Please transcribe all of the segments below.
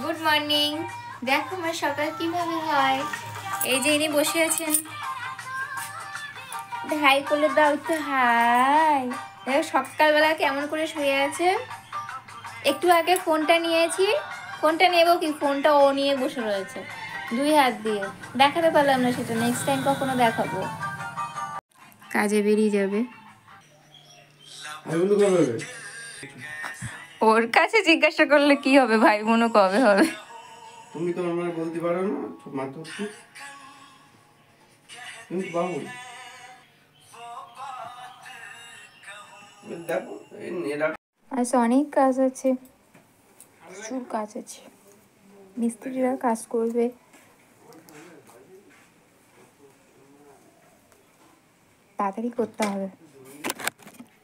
Good morning. দেখো আমার সকাল কিভাবে হয়। এই যে ইনি বসে আছেন, হাই করলে দাও একটু হাই। দেখো সকালবেলা কেমন করে শুয়ে আছে। একটু আগে ফোনটা নিয়েছি, ফোনটা নেবো কি, ফোনটা ও নিয়ে বসে রয়েছে দুই হাত দিয়ে। দেখাতে পারলাম না, সেটা নেক্সট টাইম কখনো দেখাবো। কাজে বেরিয়ে যাবে। ওর কাছে জিজ্ঞাসা করলে কি হবে, ভাই বোনও কবে হবে। তুমি তো আমার বলতে পারো না মাত্র তুমি বাবু দেখো আজ অনেক কাজ আছে, প্রচুর কাজ আছে। মিস্ত্রিরা কাজ করবে, তাড়াতাড়ি করতে হবে।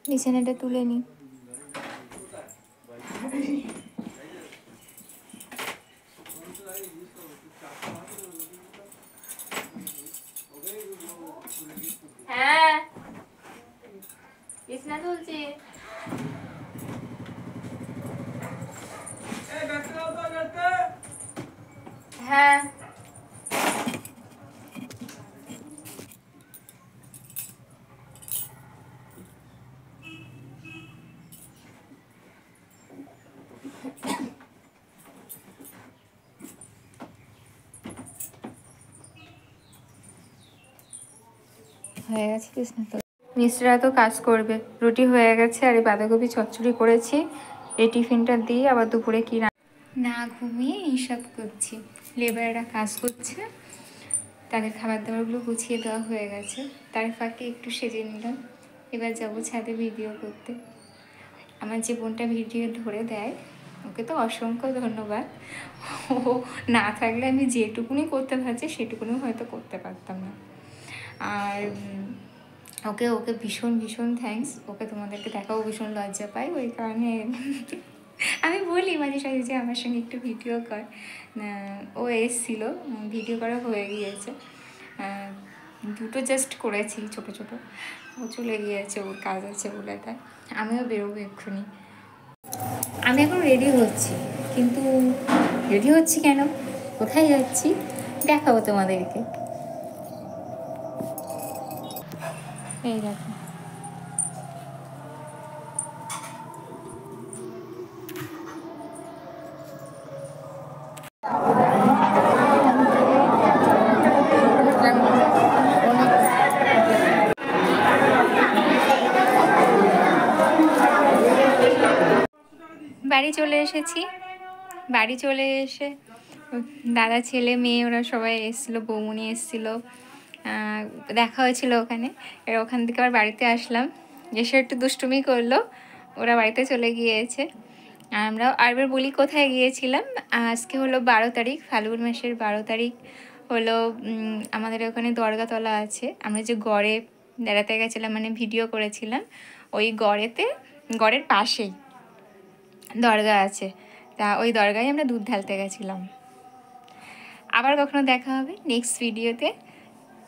বিছানাটা তুলে নি। হ্যাঁ বিছানা তুলছি। হ্যাঁ হয়ে গেছে বিছানা তোলা। মিস্ত্রিরা তো কাজ করবে। রুটি হয়ে গেছে আর এই বাঁধাকপি চচ্চড়ি করেছি। এই টিফিনটা দিয়ে আবার দুপুরে কি না ঘুমিয়ে এইসব করছি। লেবাররা কাজ করছে, তাদের খাবার দাবারগুলো গুছিয়ে দেওয়া হয়ে গেছে। তার ফাঁকে একটু সেজে নিলাম। এবার যাবো ছাদে ভিডিও করতে। আমার যে বোনটা ভিডিও ধরে দেয়, ওকে তো অসংখ্য ধন্যবাদ। ও না থাকলে আমি যেটুকুনি করতে পারছি সেটুকুনি হয়তো করতে পারতাম না। আর ওকে ওকে ভীষণ ভীষণ থ্যাঙ্কস। ওকে তোমাদেরকে দেখাও ভীষণ লজ্জা পাই, ওই কারণে আমি বলি মাঝে সাঝে যে আমার সঙ্গে একটু ভিডিও কর। ও এসছিল, ভিডিও করা হয়ে গিয়েছে। দুটো জাস্ট করেছি ছোট ছোট। ও চলে গিয়েছে, ওর কাজ আছে বলে, তাই আমিও বেরোবো এক্ষুনি। আমি এখন রেডি হচ্ছি, কিন্তু রেডি হচ্ছি কেন, কোথায় যাচ্ছি দেখাবো তোমাদেরকে। এই দেখো বাড়ি চলে এসেছি। বাড়ি চলে এসে দাদা ছেলে মেয়ে ওরা সবাই এসেছিলো, বৌমনি এসেছিলো, দেখা হয়েছিল ওখানে। এর ওখান থেকে আবার বাড়িতে আসলাম, এসে একটু দুষ্টুমি করলো। ওরা বাড়িতে চলে গিয়েছে। আমরাও আরবার বলি কোথায় গিয়েছিলাম। আজকে হলো 12 তারিখ, ফাল্গুন মাসের 12 তারিখ হলো। আমাদের ওখানে দরগাতলা আছে। আমরা যে গড়ে বেড়াতে গেছিলাম, মানে ভিডিও করেছিলাম, ওই গড়ের পাশেই দরগা আছে। তা ওই দরগায় আমরা দুধ ঢালতে গেছিলাম। আবার কখনো দেখা হবে নেক্সট ভিডিওতে।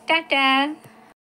টাটা।